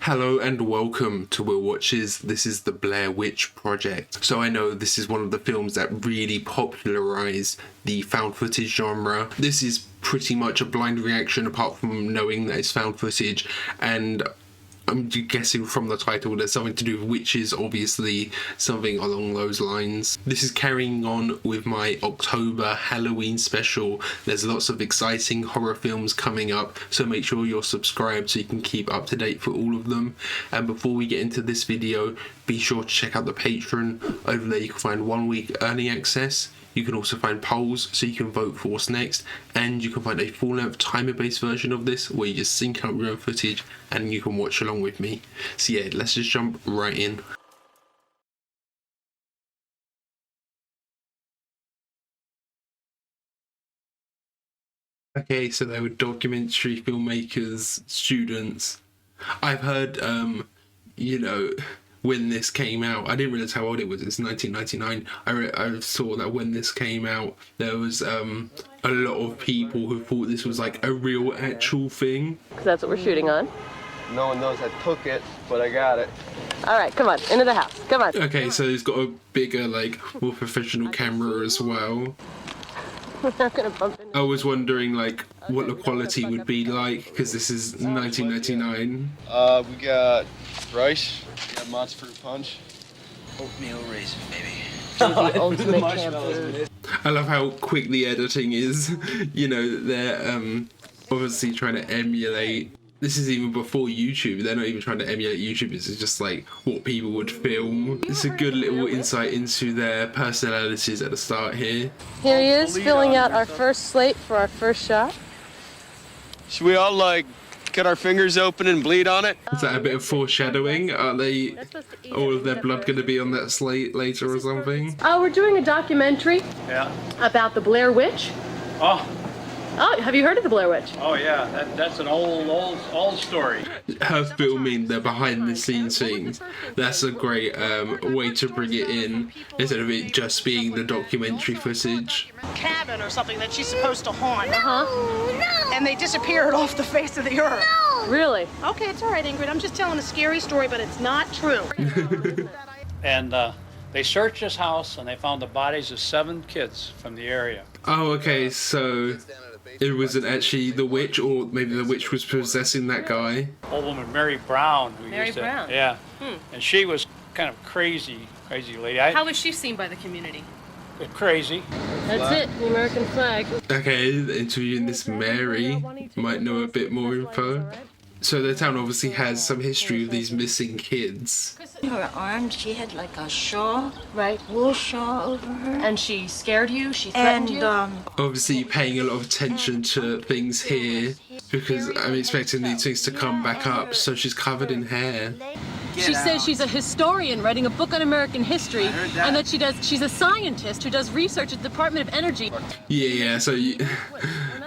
Hello and welcome to Will Watches. This is the Blair Witch Project. So I know this is one of the films that really popularised the found footage genre. This is pretty much a blind reaction apart from knowing that it's found footage, and I'm guessing from the title there's something to do with witches, obviously something along those lines. This is carrying on with my October Halloween special. There's lots of exciting horror films coming up, so make sure you're subscribed so you can keep up to date for all of them. And before we get into this video, be sure to check out the Patreon. Over there you can find 1 week early access. You can also find polls so you can vote for what's next, and you can find a full-length timer-based version of this where you just sync up your own footage and you can watch along with me. So yeah, let's just jump right in. Okay, so they were documentary filmmakers, students. I've heard, when this came out, I didn't realize how old it was. It's 1999. I saw that when this came out, there was a lot of people who thought this was like a real, actual thing. Because that's what we're shooting on. No one knows I took it, but I got it. All right, come on, into the house. Come on. Okay, so he's got a bigger, more professional camera as well. We're not gonna bump into. I was wondering, what the quality would be like, because this is 1999. We got rice. We got monster fruit punch. Oatmeal raisin, baby. Ultimate camp food. I love how quick the editing is. They're obviously trying to emulate. This is even before YouTube. They're not even trying to emulate YouTube. This is just what people would film. It's a good little insight into their personalities at the start here. Here he is, filling out our first slate for our first shot. Should we all cut our fingers open and bleed on it? Is that a bit of foreshadowing? Are they all of their blood going to be on that slate later or something? Oh, we're doing a documentary. Yeah. About the Blair Witch. Oh, have you heard of the Blair Witch? Oh yeah, that's an old story. Her filming the behind the scenes things, that's a great way to bring it in instead of it just being the documentary footage. Cabin or something that she's supposed to haunt. Uh-huh. And they disappeared off the face of the earth. Really? Okay, it's all right, Ingrid. I'm just telling a scary story, but it's not true. And they searched his house and they found the bodies of 7 kids from the area. Oh, okay, so it wasn't actually the witch, or maybe the witch was possessing that guy. Old woman Mary Brown. Mary Brown? Yeah. And she was kind of crazy lady. How was she seen by the community? Crazy. That's it, the American flag. Okay, interviewing this Mary, might know a bit more info. So the town obviously has some history of these missing kids. Her arms, she had like a shawl, Right. wool shawl over her. And she scared you? She threatened And you? Obviously paying a lot of attention to things here, because I'm expecting these things to come back up, so she's covered in hair. She says she's a historian writing a book on American history, and that she's a scientist who does research at the Department of Energy. Yeah, so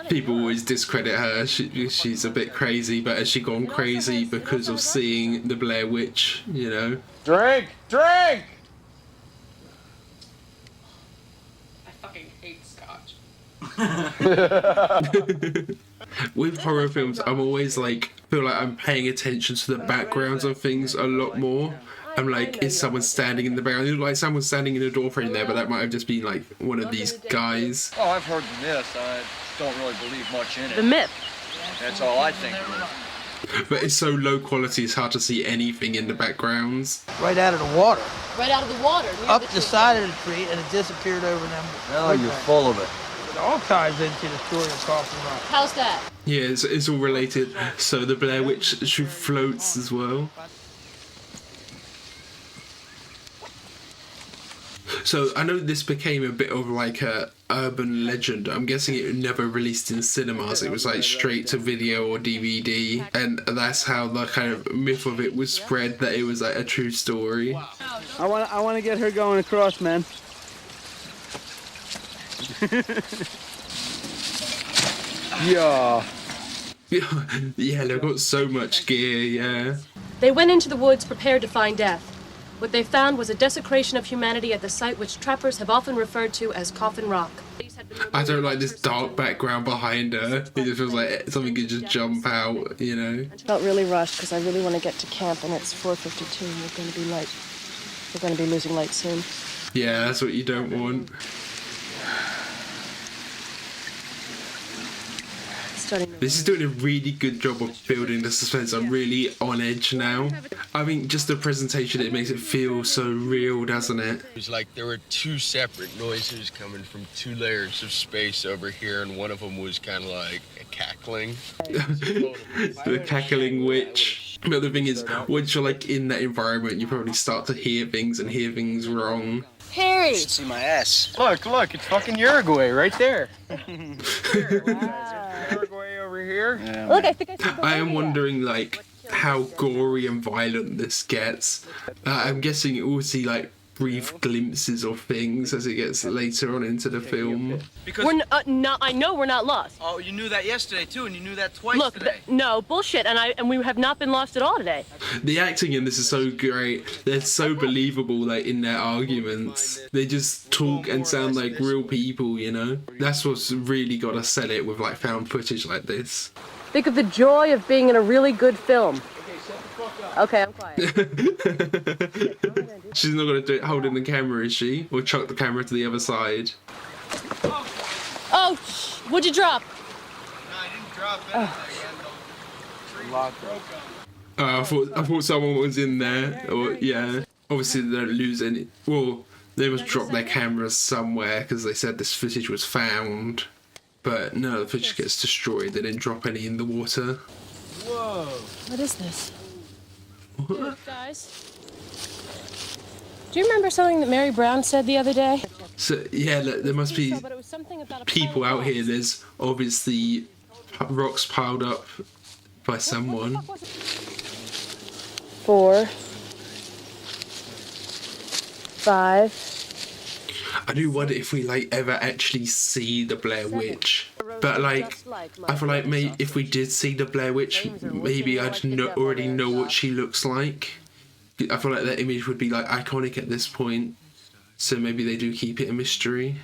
people always discredit her. She's a bit crazy, but has she gone crazy because of seeing the Blair Witch, Drink! Drink! I fucking hate scotch. With horror films, I'm always feel like I'm paying attention to the backgrounds of things a lot more. I'm is someone standing in the background? It looked like someone standing in a door frame there, but that might have just been one of these guys. Oh, I've heard the myth. I don't really believe much in it. The myth. That's all I think of it. But it's so low quality, it's hard to see anything in the backgrounds. Right out of the water, Right out of the water. up the side of the tree, and it disappeared over them. No, you're full of it. It all ties into the story of Coffin Rock. How's that? Yeah, it's all related. So the Blair Witch, she floats as well. So I know this became a bit of a urban legend. I'm guessing it never released in cinemas. It was straight to video or DVD, and that's how the kind of myth of it was spread, that it was a true story. I want to get her going across, man. Yeah. Yeah, they've got so much gear. Yeah. They went into the woods prepared to find death. What they found was a desecration of humanity at the site which trappers have often referred to as Coffin Rock. I don't like this dark background behind her. It just feels like something could just jump out, you know? I felt really rushed because I really want to get to camp, and it's 4:52. We're going to be late. We're going to be losing light soon. Yeah, that's what you don't want. This is doing a really good job of building the suspense. I'm really on edge now. I mean, just the presentation, it makes it feel so real, doesn't it? It was like there were two separate noises coming from two layers of space over here, and one of them was kind of like a cackling. The cackling witch. But the thing is, once you're like in that environment, you probably start to hear things and hear things wrong. Harry! You should see my ass. Look, it's fucking Uruguay right there. Wow. Uruguay over here. Yeah, Look, I think I see the I am radio. wondering like how gory and violent this gets. I'm guessing it will see like brief glimpses of things as it gets later on into the film. Because I know we're not lost. oh, you knew that yesterday too, and you knew that twice Look, today. no, bullshit, and we have not been lost at all today. The acting in this is so great. They're so believable, like in their arguments. They just talk and sound like real people, you know. That's what's really got to sell it with like found footage like this. Think of the joy of being in a really good film. Okay, I'm quiet. She's not gonna do it holding the camera, is she? Or chuck the camera to the other side. Oh, what'd you drop? No, I didn't drop anything. I thought someone was in there. Or, yeah. Obviously they don't lose any. Well, they must drop their cameras somewhere because they said this footage was found. But no, the footage gets destroyed. They didn't drop any in the water. Whoa. What is this? Dude, guys. Do you remember something that Mary Brown said the other day? So yeah, look, there must be But it was something about a people pile of out here. rocks. There's obviously rocks piled up by someone. 4, 5. I do wonder if we like ever actually see the Blair Witch. But like, I feel like maybe if we did see the Blair Witch, maybe I'd already know what she looks like. I feel like that image would be like iconic at this point. So maybe they do keep it a mystery.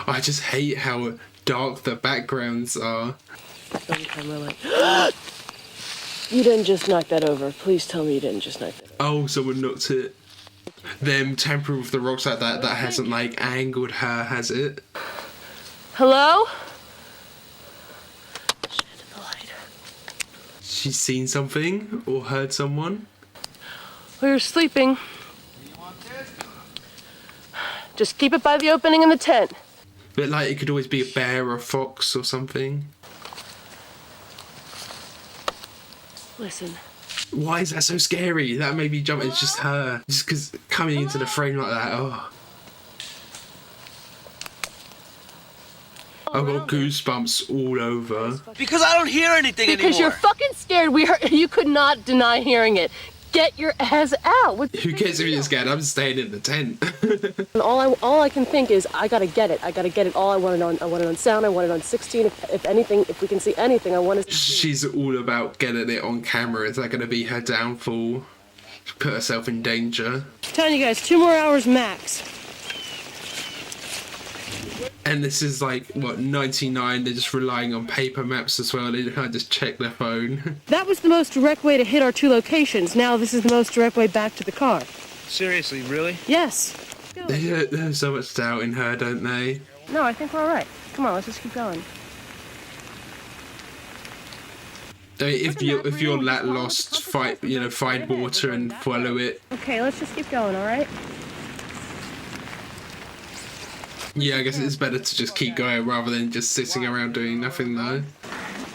I just hate how dark the backgrounds are. You didn't just knock that over. Please tell me you didn't just knock that over. Oh, someone knocked it. Them tampering with the rocks like that hasn't like angled her, has it? Hello? Shit, the light. She's seen something or heard someone? We were sleeping. Just keep it by the opening in the tent. But like it could always be a bear or a fox or something. Listen. Why is that so scary? That made me jump. It's just her. Just because coming into the frame like that. Oh. I've got goosebumps all over. Because I don't hear anything Because you're fucking scared. You could not deny hearing it. Get your ass out. Who cares if you're scared? I'm staying in the tent. And all I can think is I gotta get it. I gotta get it all. I want it on sound. I want it on 16. If anything, if we can see anything, I want to. She's all about getting it on camera. Is that going to be her downfall? Put herself in danger. I'm telling you guys, 2 more hours max. And this is like, what, 99? They're just relying on paper maps as well. They can't just check their phone. That was the most direct way to hit our 2 locations. Now this is the most direct way back to the car. Seriously, really? Yes. They have so much doubt in her, don't they? No, I think we're all right. Come on, let's just keep going. I mean, if you're that lost, find water and follow it. Okay, let's just keep going, all right? Yeah, I guess it's better to just keep going rather than just sitting around doing nothing, though.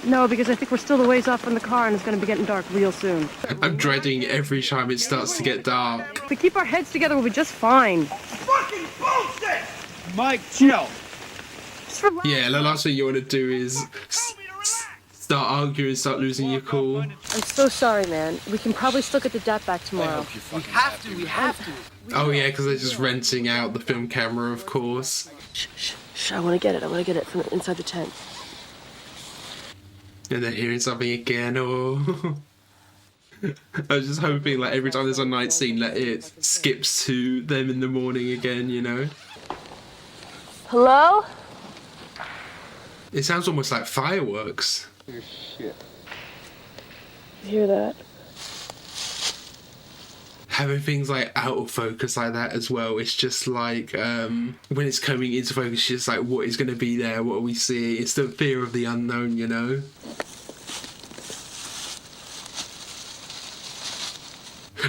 No, because I think we're still a ways off from the car and it's going to be getting dark real soon. I'm dreading every time it starts to get dark. If we keep our heads together, we'll be just fine. Fucking bullshit! Mike, chill. Just relax. Yeah, the last thing you want to do is start arguing, start losing your cool. I'm so sorry, man. We can probably still get the debt back tomorrow. We have to. Oh yeah, because they're just renting out the film camera, of course. Shh, I want to get it. I want to get it from inside the tent. And they're hearing something again, or... I was just hoping, like, every time there's a night scene, that it skips to them in the morning again, you know? Hello? It sounds almost like fireworks. Shit. You hear that? Having things like out of focus like that as well, it's just like when it's coming into focus, it's just like, what is going to be there, what are we seeing? It's the fear of the unknown, you know.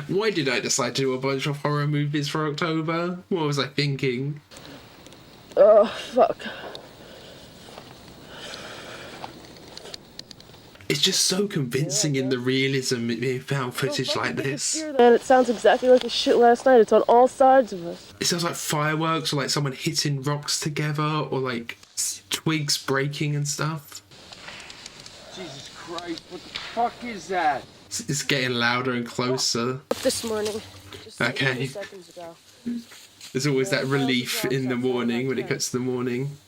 Why did I decide to do a bunch of horror movies for October? What was I thinking? Oh, fuck. It's just so convincing in the realism in found footage like this. And it sounds exactly like the shit last night. It's on all sides of us. It sounds like fireworks, or like someone hitting rocks together, or like twigs breaking and stuff. Jesus Christ, what the fuck is that? It's getting louder and closer. This morning. Just like Okay. 2 seconds ago. There's always that relief in the morning when it gets to the morning.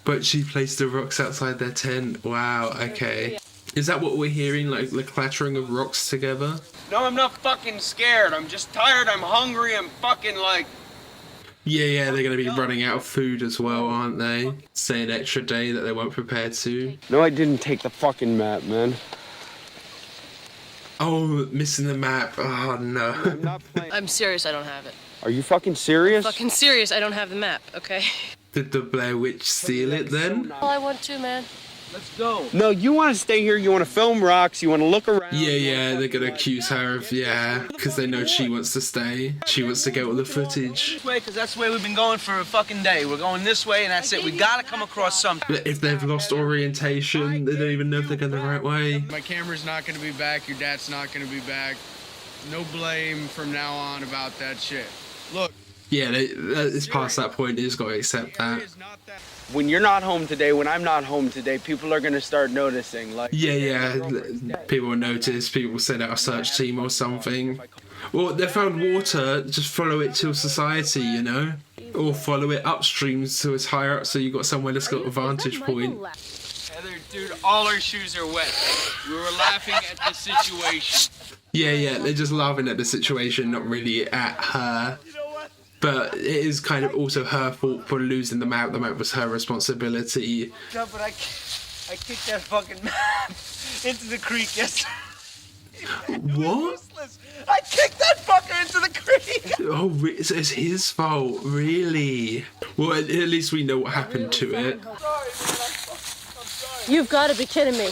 But she placed the rocks outside their tent. Wow, okay. Is that what we're hearing? Like the clattering of rocks together? No, I'm not fucking scared. I'm just tired. I'm hungry. I'm fucking like... Yeah, they're going to be running out of food as well, aren't they? Say an extra day that they weren't prepared to. No, I didn't take the fucking map, man. Oh, missing the map. Oh, no. I'm not playing. I'm serious, I don't have it. Are you fucking serious? Fucking serious, I don't have the map, okay? Did the Blair Witch steal it then? All I want to, man. Let's go. No, you want to stay here. You want to film rocks. You want to look around. Yeah, they're going to accuse her of, because they know she wants to stay. She wants to get all the footage. This way, because that's the way we've been going for a fucking day. We're going this way, and that's it. We gotta come across something. But if they've lost orientation, they don't even know if they're going the right way. My camera's not going to be back. Your dad's not going to be back. No blame from now on about that shit. Look. Yeah, it's past that point. They just got to accept that. When you're not home today, when I'm not home today, people are going to start noticing. Like, Yeah. People will notice. People will send out a search team or something. Well, they found water. Just follow it to society, you know? Or follow it upstream so it's higher up so you've got somewhere that's got a vantage point. Heather, dude, all our shoes are wet. We were laughing at the situation. Yeah, they're just laughing at the situation, not really at her. But it is kind of also her fault for losing the map. The map was her responsibility. No, but I kicked that fucking map into the creek yesterday. What? Useless. I kicked that fucker into the creek. Oh, so it's his fault, really? Well, at least we know what happened to it. You've got to be kidding me.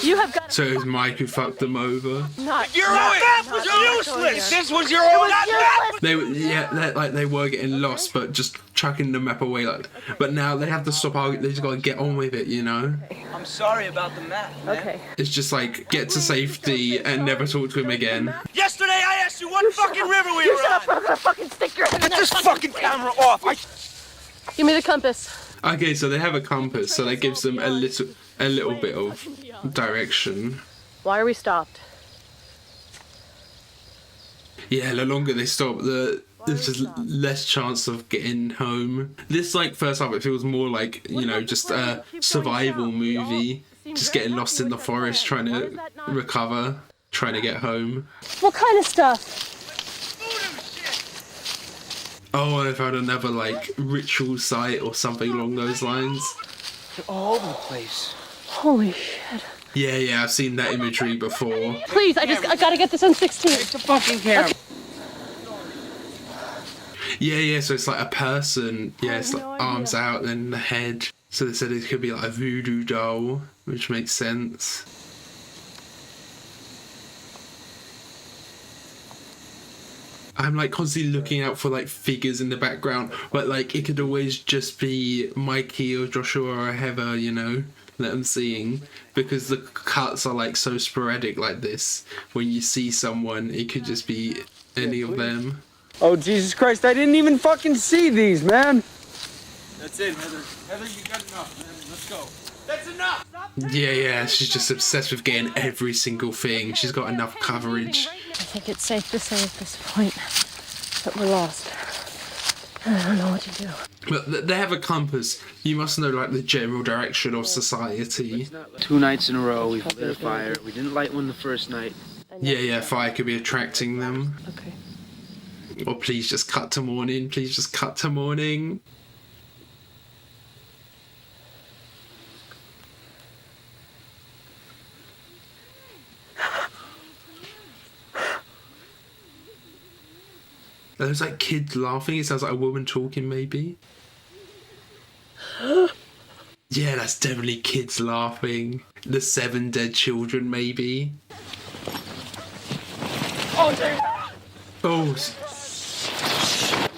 You have got to. So it was Mike who fucked them over. Not. Your own map was useless. This was your own map. They were getting lost, but just chucking the map away. But now they have to stop arguing. They just got to get on with it, you know. I'm sorry about the map, man. Okay. It's just like get to safety and never talk to him again. Yesterday I asked you what fucking river we were on. I'm gonna fucking stick your head in Get this fucking camera off. Give me the compass. Okay, so they have a compass, so that gives them a little bit of direction. Why are we stopped? Yeah, the longer they stop, there's just less chance of getting home. This, like, first half, it feels more like, you know, just a survival movie. Just getting lost in the forest, trying to recover, trying to get home. What kind of stuff? Oh, and I found another, like, ritual site or something along those lines. They're all over the place. Holy shit. Yeah, I've seen that imagery before. Please, I gotta get this on 16. Take the fucking camera. Yeah, so it's like a person. Yeah, it's like no arms idea. out, then the head. So they said it could be like a voodoo doll, which makes sense. I'm like constantly looking out for like figures in the background, but like it could always just be Mikey or Joshua or Heather, you know, that I'm seeing, because the cuts are like so sporadic like this. When you see someone, it could just be any of them. Oh, Jesus Christ, I didn't even fucking see these, man. That's it, Heather. Heather, you got enough, man. Let's go. That's enough. Yeah, she's just obsessed with getting every single thing. She's got enough coverage. I think it's safe to say at this point that we're lost. I don't know what to do. But they have a compass. You must know like the general direction of society. 2 nights in a row we've lit a fire. We didn't light one the first night. Yeah, fire could be attracting them. Okay. Or please just cut to morning. Please just cut to morning. There's like kids laughing. It sounds like a woman talking, maybe. Yeah, that's definitely kids laughing. The 7 dead children, maybe. Oh, dude. Oh,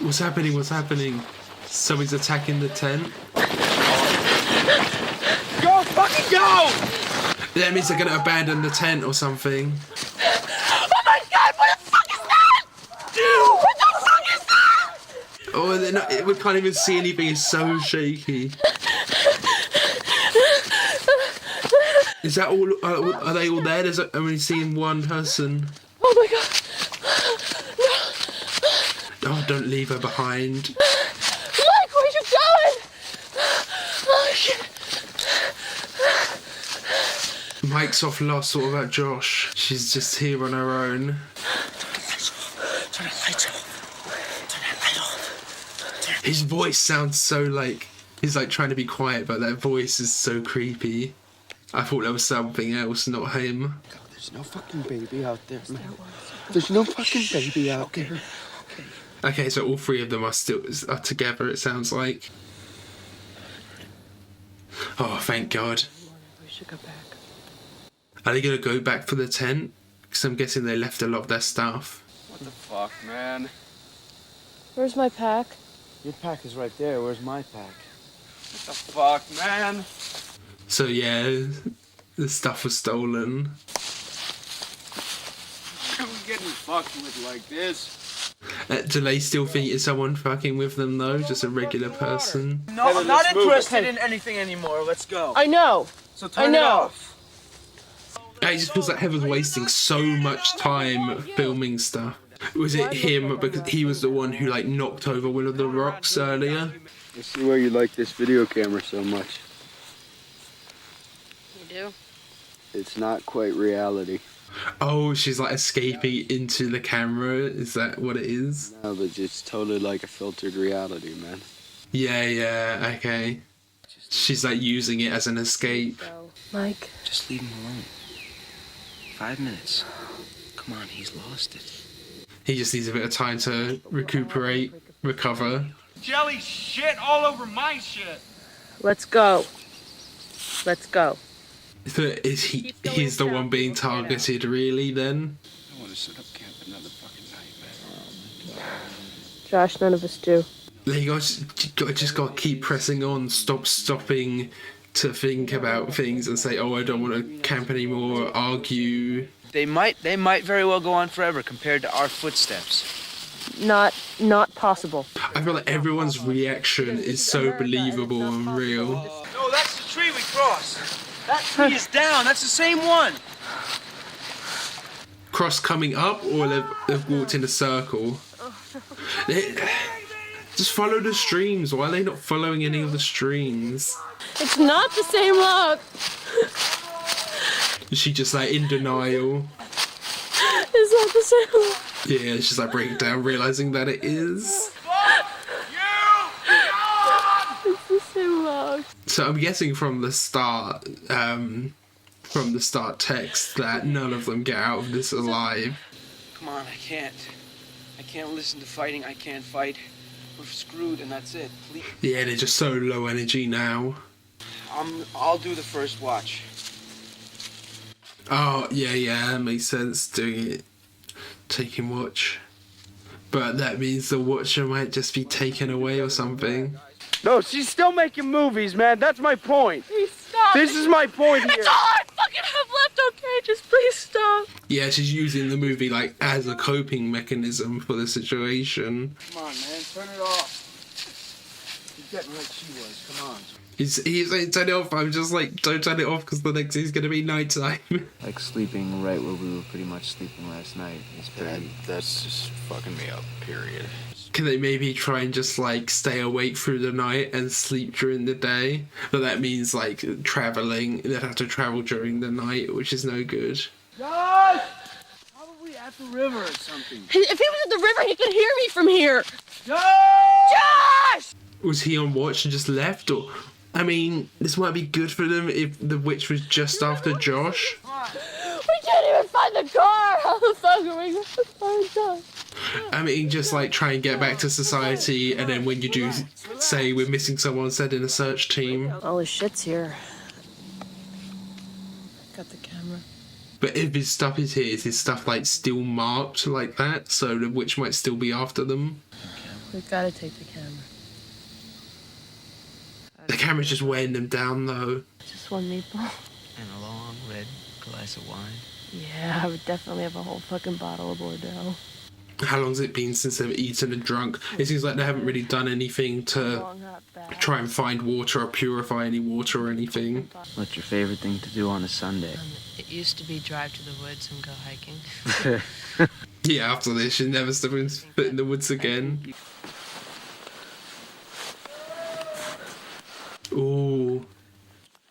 what's happening? What's happening? Somebody's attacking the tent. Go, fucking go! That means they're gonna abandon the tent or something. Oh my God, what the fuck is that? Dude, what the fuck is that? Oh, they're not, we can't even see anything. It's so shaky. Is that all? Are they all there? There's only seeing one person. Oh my God. Oh, don't leave her behind. Mike, where you going? Oh shit. Mike's off lost. What about Josh? She's just here on her own. Turn the lights off. Turn that light off. His voice sounds so like he's like trying to be quiet, but that voice is so creepy. I thought there was something else, not him. There's no fucking baby out there, man. There's no fucking baby out there. Okay, so all 3 of them are together. It sounds like. Oh, thank God. We should go back. Are they gonna go back for the tent? Because I'm guessing they left a lot of their stuff. What the fuck, man? Where's my pack? Your pack is right there. Where's my pack? What the fuck, man? So yeah, the stuff was stolen. I'm getting fucked with like this. Do they still think it's someone fucking with them though? Just a regular person? No, I'm not interested in anything anymore. Let's go. I know. So turn it off. It just feels like Heather's wasting so much time filming stuff. Was it him because he was the one who like knocked over one of the rocks earlier? I see why you like this video camera so much. You do? It's not quite reality. Oh, she's like escaping into the camera. Is that what it is? No, but it's totally like a filtered reality, man. Yeah, okay. She's like using it as an escape. Mike. Just leave him alone. 5 minutes. Come on, he's lost it. He just needs a bit of time to recuperate, recover. Jelly shit all over my shit. Let's go. Let's go. So is he's the one being targeted really then? I want to set up camp another fucking night, man. Josh, none of us do. You guys just got to keep pressing on. Stop stopping to think about things and say, oh, I don't want to camp anymore, or argue. They might very well go on forever compared to our footsteps. Not possible. I feel like everyone's reaction is so believable and real. No, that's the tree we crossed. That tree is down. That's the same one. Cross coming up, or they've walked in a circle? Just follow the streams. Why are they not following any of the streams? It's not the same log. Is she just like in denial? It's not the same log. Yeah, she's like breaking down, realizing that it is. It's the same log. So I'm guessing from the start text that none of them get out of this alive. Come on, I can't listen to fighting. I can't fight. We're screwed, and that's it. Please. Yeah, they're just so low energy now. I'll do the first watch. Oh, yeah, makes sense doing it. Taking watch. But that means the watcher might just be taken away or something. No, she's still making movies, man. That's my point. Please stop. This is my point here. It's all I fucking have left, okay? Just please stop. Yeah, she's using the movie like as a coping mechanism for the situation. Come on, man. Turn it off. You're getting like she was. Come on. He's like, turn it off. I'm just like, don't turn it off because the next day's gonna be nighttime. Like sleeping right where we were pretty much sleeping last night. That's just fucking me up, period. Can they maybe try and just like stay awake through the night and sleep during the day? But that means like traveling. They'd have to travel during the night, which is no good. Josh! the river or something. If he was at the river, he could hear me from here. Josh! Was he on watch and just left? Or, I mean, this might be good for them if the witch was just after Josh. We can't even find the car. How the fuck are we going to find Josh? I mean, just like try and get back to society, and then when you do say we're missing someone, send in a search team. All his shit's here. Got the camera. But if his stuff is here, is his stuff like still marked like that? So the witch might still be after them? We've got to take the camera. The camera's just weighing them down though. Just one meatball. And a long red glass of wine. Yeah, I would definitely have a whole fucking bottle of Bordeaux. How long's it been since they've eaten and drunk? It seems like they haven't really done anything to try and find water or purify any water or anything. What's your favorite thing to do on a Sunday? It used to be drive to the woods and go hiking. Yeah, after this, she's never stepping foot in the woods again. Ooh.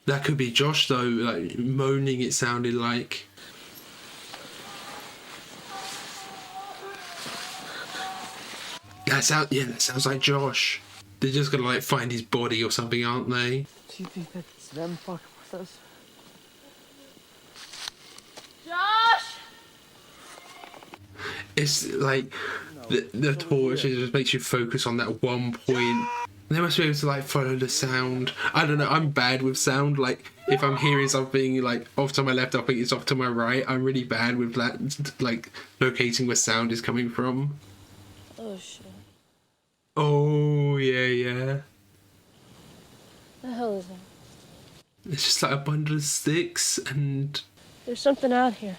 That could be Josh though, like moaning it sounded like. That sounds like Josh. They're just gonna like find his body or something, aren't they? Do you think that's them fucking with us? Josh! It's like the torch just makes you focus on that one point. They must be able to like follow the sound. I don't know, I'm bad with sound. Like if I'm hearing something like off to my left, I think it's off to my right. I'm really bad with that, like locating where sound is coming from. Oh shit. Oh yeah. The hell is that? It's just like a bundle of sticks and... There's something out here.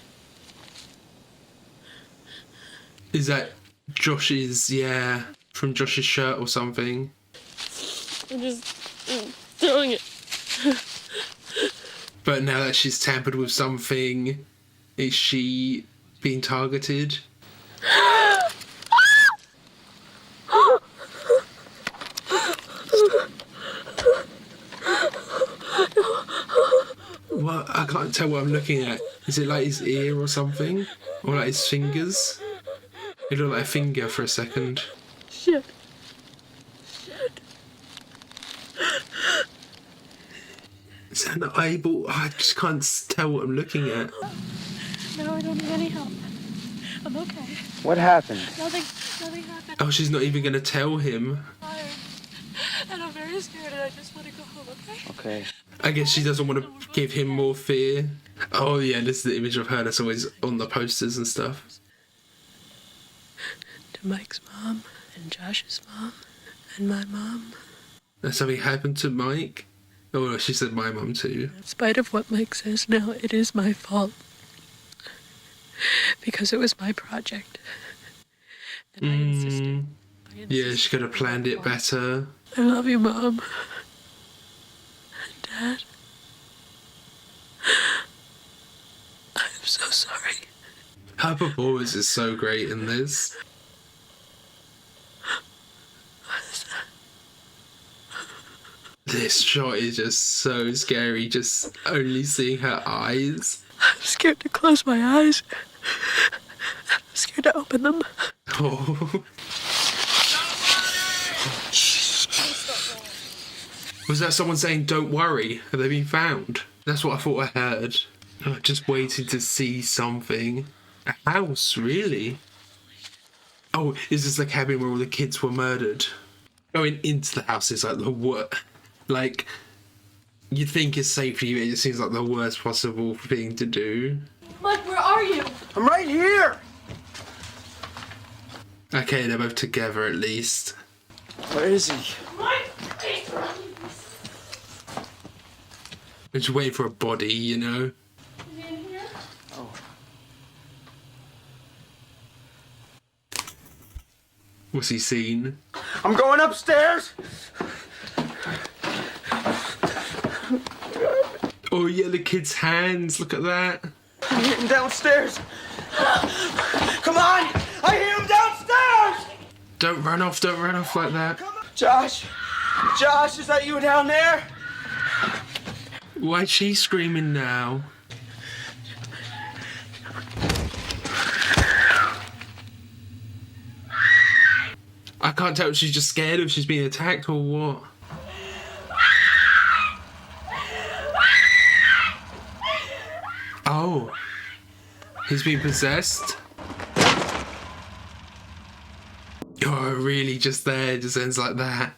Is that Josh's, yeah, from Josh's shirt or something? I'm just throwing it. But now that she's tampered with something, is she being targeted? What? I can't tell what I'm looking at. Is it like his ear or something? Or like his fingers? It looked like a finger for a second. Shit. Is that not able? I just can't tell what I'm looking at. No, I don't need any help. I'm okay. What happened? Nothing happened. Oh, she's not even gonna tell him. I'm tired. And I'm very scared and I just want to go home, okay? Okay. I guess she doesn't want to give him more fear. Oh yeah, this is the image of her that's always on the posters and stuff. To Mike's mom and Josh's mom and my mom. Has something happened to Mike? Oh, she said my mum too. In spite of what Mike says now, it is my fault. Because it was my project. And I insisted. Yeah, she could have planned it better. I love you, Mom. Dad. I'm so sorry. Her performance is so great in this. This shot is just so scary, just only seeing her eyes. I'm scared to close my eyes. I'm scared to open them. Oh. Was that someone saying, "Don't worry, have they been found"? That's what I thought I heard. I just waited to see something. A house, really? Oh, is this the cabin where all the kids were murdered? Going into the house is like the worst. Like, you'd think it's safe for you, it just seems like the worst possible thing to do. Mike, where are you? I'm right here! Okay, they're both together at least. Where is he? Mike! I'm just waiting for a body, you know? Is he in here? Oh. What's he seen? I'm going upstairs! Oh yeah, the kid's hands, look at that. I'm getting downstairs! Come on! I hear him downstairs! Don't run off like that. Josh! Josh, is that you down there? Why's she screaming now? can't tell if she's just scared, if she's being attacked or what. Oh, he's been possessed. Oh, really? Just there, just ends like that.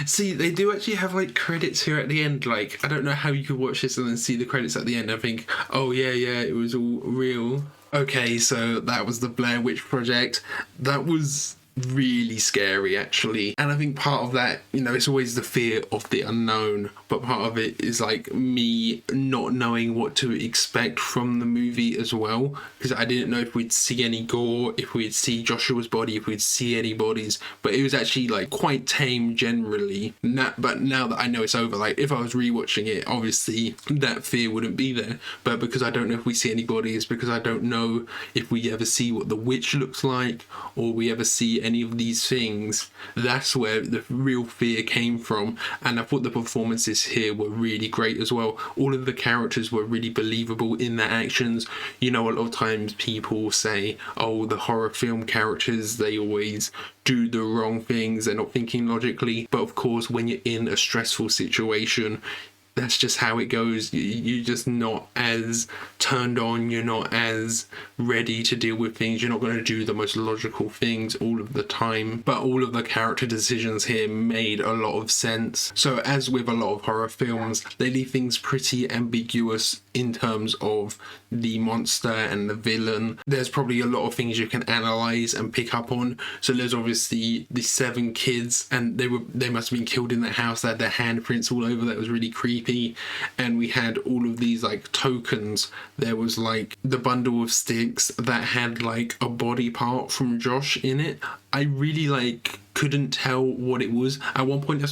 See, they do actually have like credits here at the end. Like, I don't know how you could watch this and then see the credits at the end and think, oh yeah, it was all real. Okay, so that was the Blair Witch Project. That was really scary, actually. And I think part of that, you know, it's always the fear of the unknown, but part of it is like me not knowing what to expect from the movie as well, because I didn't know if we'd see any gore, if we'd see Joshua's body, if we'd see any bodies, but it was actually like quite tame generally. But now that I know it's over, like if I was rewatching it, obviously that fear wouldn't be there, but because I don't know if we see any bodies, because I don't know if we ever see what the witch looks like, or we ever see any of these things, that's where the real fear came from. And I thought the performances here were really great as well. All of the characters were really believable in their actions. You know, a lot of times people say, oh, the horror film characters, they always do the wrong things, they're not thinking logically. But of course, when you're in a stressful situation, that's just how it goes. You're just not as turned on, you're not as ready to deal with things, you're not going to do the most logical things all of the time. But all of the character decisions here made a lot of sense. So as with a lot of horror films, they leave things pretty ambiguous in terms of the monster and the villain. There's probably a lot of things you can analyze and pick up on. So there's obviously the 7 kids, and they must have been killed in that house. They had their handprints all over. That was really creepy. And we had all of these like tokens. There was like the bundle of sticks that had like a body part from Josh in it. I really like couldn't tell what it was. At one point I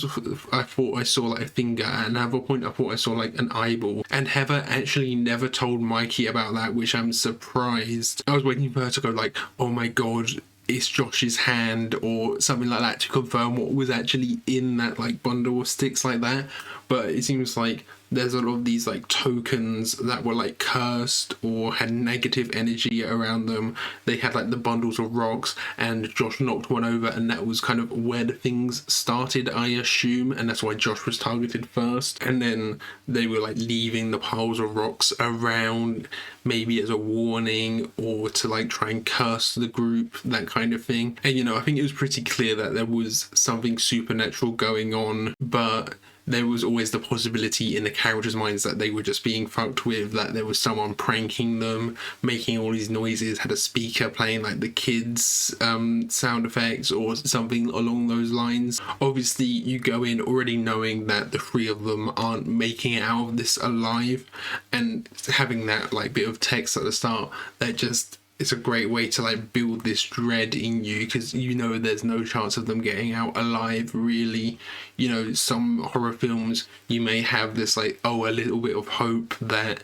thought I saw like a finger, at another point I thought I saw like an eyeball, and Heather actually never told Mikey about that, which I'm surprised. I was waiting for her to go like, oh my god, it's Josh's hand or something like that, to confirm what was actually in that like bundle of sticks like that. But it seems like there's a lot of these like tokens that were like cursed or had negative energy around them. They had like the bundles of rocks, and Josh knocked one over, and that was kind of where the things started, I assume, and that's why Josh was targeted first. And then they were like leaving the piles of rocks around, maybe as a warning or to like try and curse the group, that kind of thing. And you know, I think it was pretty clear that there was something supernatural going on, but there was always the possibility in the characters' minds that they were just being fucked with, that there was someone pranking them, making all these noises, had a speaker playing like the kids' sound effects or something along those lines. Obviously, you go in already knowing that the 3 of them aren't making it out of this alive, and having that like bit of text at the start, that just, it's a great way to like build this dread in you, because you know there's no chance of them getting out alive, really. You know, some horror films you may have this like, oh, a little bit of hope that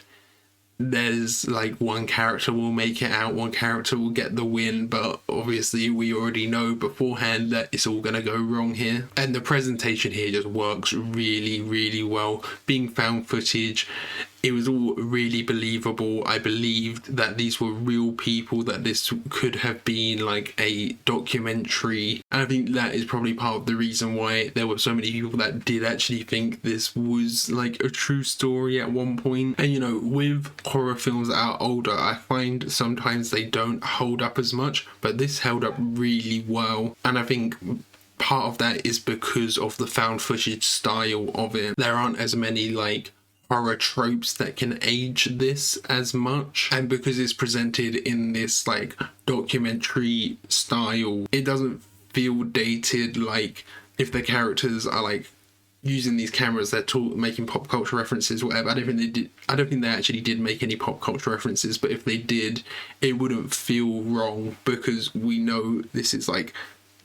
there's like one character will make it out, one character will get the win, but obviously we already know beforehand that it's all gonna go wrong here. And the presentation here just works really, really well. Being found footage, it was all really believable. I believed that these were real people, that this could have been like a documentary. And I think that is probably part of the reason why there were so many people that did actually think this was like a true story at one point. And you know, with horror films that are older, I find sometimes they don't hold up as much, but this held up really well. And I think part of that is because of the found footage style of it. There aren't as many like horror tropes that can age this as much, and because it's presented in this like documentary style, it doesn't feel dated. Like if the characters are like using these cameras, they're making pop culture references, whatever. I don't think they actually did make any pop culture references, but if they did, it wouldn't feel wrong, because we know this is like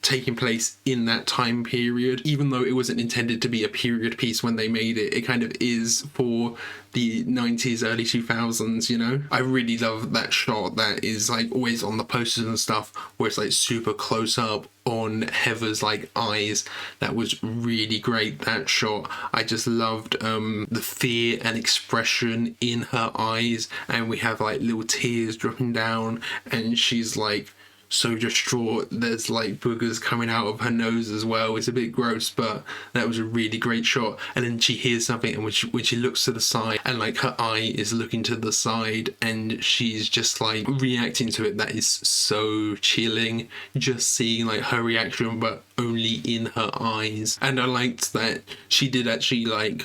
taking place in that time period. Even though it wasn't intended to be a period piece when they made it, it kind of is for the 90s, early 2000s, you know? I really love that shot that is like always on the posters and stuff, where it's like super close up on Heather's like eyes. That was really great, that shot. I just loved the fear and expression in her eyes, and we have like little tears dropping down, and she's like so distraught. There's like boogers coming out of her nose as well. It's a bit gross, but that was a really great shot. And then she hears something, and when she looks to the side, and like her eye is looking to the side, and she's just like reacting to it. That is so chilling, just seeing like her reaction, but only in her eyes. And I liked that she did actually like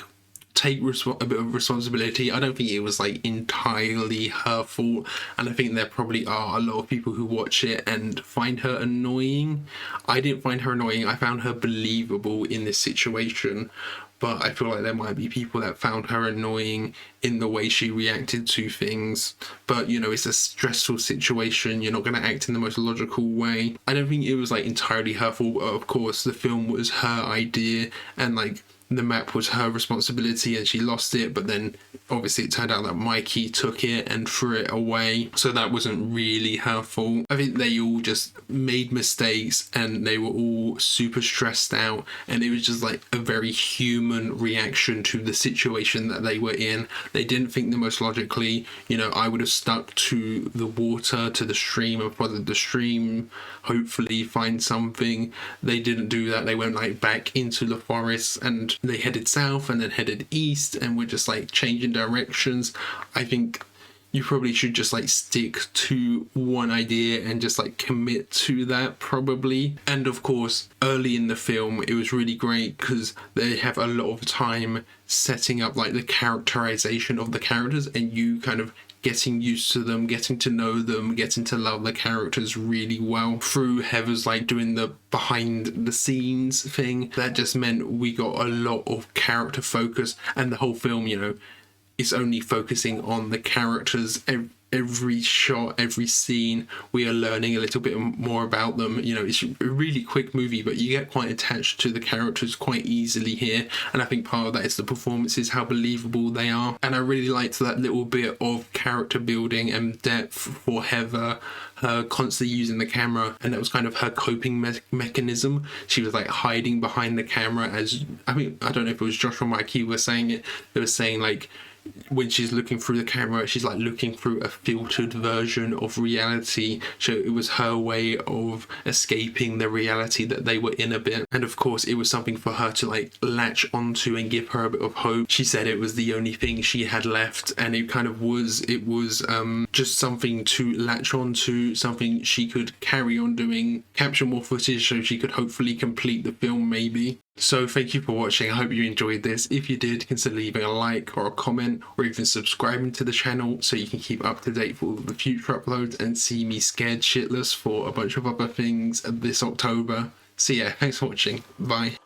take a bit of responsibility. I don't think it was like entirely her fault, and I think there probably are a lot of people who watch it and find her annoying. I didn't find her annoying. I found her believable in this situation, but I feel like there might be people that found her annoying in the way she reacted to things. But, you know, it's a stressful situation. You're not going to act in the most logical way. I don't think it was like entirely her fault. Of course, the film was her idea, and like the map was her responsibility, and she lost it. But then obviously it turned out that Mikey took it and threw it away, so that wasn't really her fault. I think they all just made mistakes, and they were all super stressed out, and it was just like a very human reaction to the situation that they were in. They didn't think the most logically. You know, I would have stuck to the water, to the stream, and followed the stream, hopefully find something. They didn't do that. They went like back into the forest, and they headed south and then headed east, and were just like changing directions. I think you probably should just like stick to one idea and just like commit to that, probably. And of course, early in the film, it was really great because they have a lot of time setting up like the characterization of the characters, and you kind of getting used to them, getting to know them, getting to love the characters really well through Heather's like doing the behind the scenes thing. That just meant we got a lot of character focus, and the whole film, you know, is only focusing on the characters. Every shot, every scene, we are learning a little bit more about them. You know, it's a really quick movie, but you get quite attached to the characters quite easily here, and I think part of that is the performances, how believable they are. And I really liked that little bit of character building and depth for Heather, her constantly using the camera, and that was kind of her coping mechanism. She was like hiding behind the camera, as I mean, I don't know if it was Josh or Mike who were saying it. They were saying like, when she's looking through the camera, she's like looking through a filtered version of reality. So it was her way of escaping the reality that they were in a bit. And of course, it was something for her to like latch onto and give her a bit of hope. She said it was the only thing she had left, and it kind of was. It was just something to latch onto, something she could carry on doing, capture more footage so she could hopefully complete the film maybe. So thank you for watching. I hope you enjoyed this. If you did, consider leaving a like or a comment, or even subscribing to the channel so you can keep up to date for all the future uploads and see me scared shitless for a bunch of other things this October. So yeah, thanks for watching. Bye.